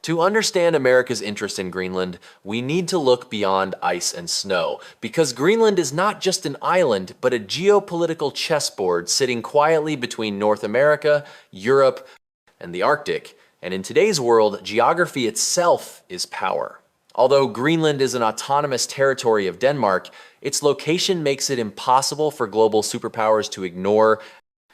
To understand America's interest in Greenland, we need to look beyond ice and snow, because Greenland is not just an island, but a geopolitical chessboard sitting quietly between North America, Europe, and the Arctic. And in today's world, geography itself is power. Although Greenland is an autonomous territory of Denmark, its location makes it impossible for global superpowers to ignore,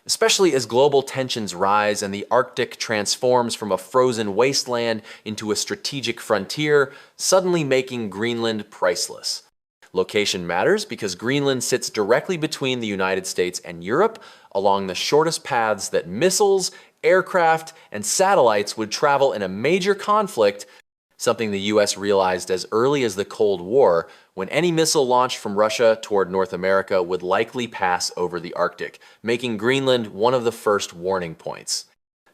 especially as global tensions rise and the Arctic transforms from a frozen wasteland into a strategic frontier, suddenly making Greenland priceless. Location matters because Greenland sits directly between the United States and Europe, along the shortest paths that missiles, aircraft, and satellites would travel in a major conflict, something the US realized as early as the Cold War, when any missile launched from Russia toward North America would likely pass over the Arctic, making Greenland one of the first warning points.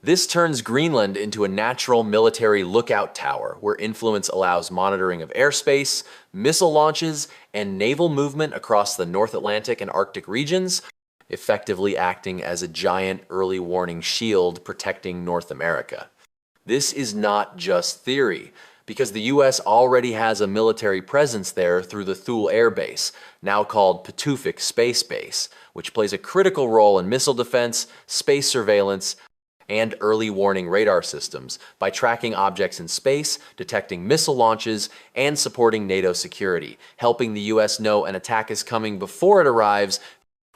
This turns Greenland into a natural military lookout tower, where influence allows monitoring of airspace, missile launches, and naval movement across the North Atlantic and Arctic regions, effectively acting as a giant early warning shield protecting North America. This is not just theory, because the US already has a military presence there through the Thule Air Base, now called Patuxent Space Base, which plays a critical role in missile defense, space surveillance, and early warning radar systems by tracking objects in space, detecting missile launches, and supporting NATO security, helping the US know an attack is coming before it arrives,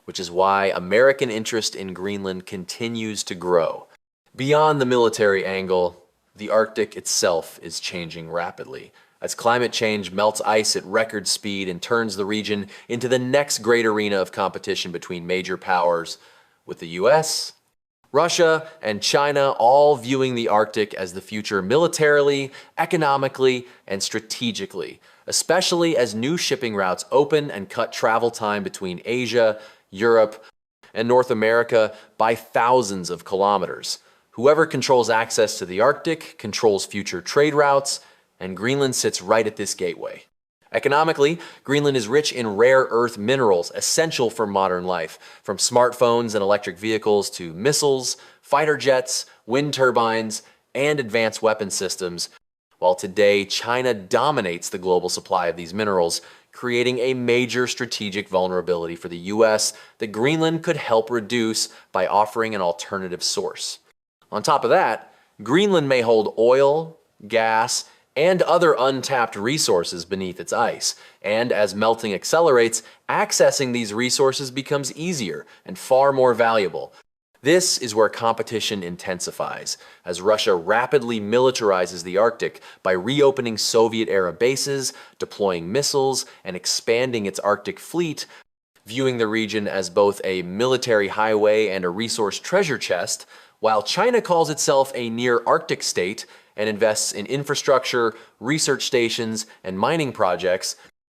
which is why American interest in Greenland continues to grow. Beyond the military angle, the Arctic itself is changing rapidly. As climate change melts ice at record speed and turns the region into the next great arena of competition between major powers, with the US, Russia, and China all viewing the Arctic as the future militarily, economically, and strategically, especially as new shipping routes open and cut travel time between Asia, Europe, and North America by thousands of kilometers. Whoever controls access to the Arctic controls future trade routes, and Greenland sits right at this gateway. Economically, Greenland is rich in rare earth minerals essential for modern life, from smartphones and electric vehicles to missiles, fighter jets, wind turbines, and advanced weapon systems, while today China dominates the global supply of these minerals, creating a major strategic vulnerability for the US that Greenland could help reduce by offering an alternative source. On top of that, Greenland may hold oil, gas, and other untapped resources beneath its ice, and as melting accelerates, accessing these resources becomes easier and far more valuable. This is where competition intensifies, as Russia rapidly militarizes the Arctic by reopening Soviet-era bases, deploying missiles, and expanding its Arctic fleet, viewing the region as both a military highway and a resource treasure chest, while China calls itself a near-Arctic state and invests in infrastructure, research stations, and mining projects,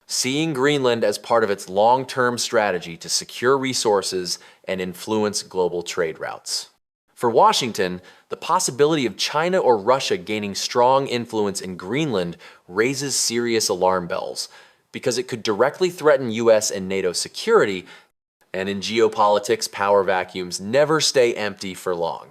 seeing Greenland as part of its long-term strategy to secure resources and influence global trade routes. For Washington, the possibility of China or Russia gaining strong influence in Greenland raises serious alarm bells, because it could directly threaten US and NATO security, and in geopolitics, power vacuums never stay empty for long.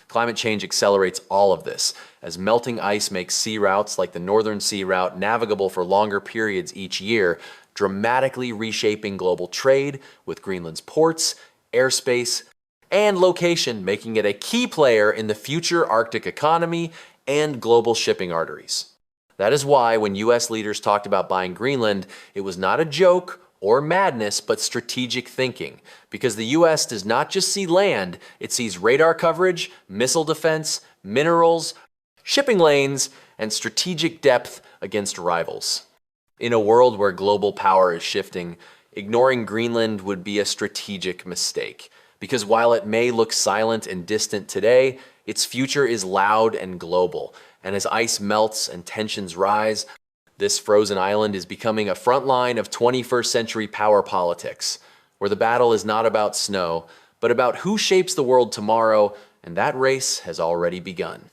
Climate change accelerates all of this, as melting ice makes sea routes like the Northern Sea Route navigable for longer periods each year, dramatically reshaping global trade, with Greenland's ports, airspace, and location making it a key player in the future Arctic economy and global shipping arteries. That is why when US leaders talked about buying Greenland, it was not a joke or madness, but strategic thinking, because the US does not just see land, it sees radar coverage, missile defense, minerals, shipping lanes, and strategic depth against rivals. In a world where global power is shifting, ignoring Greenland would be a strategic mistake, because while it may look silent and distant today, its future is loud and global, and as ice melts and tensions rise, this frozen island is becoming a front line of 21st century power politics, where the battle is not about snow, but about who shapes the world tomorrow, and that race has already begun.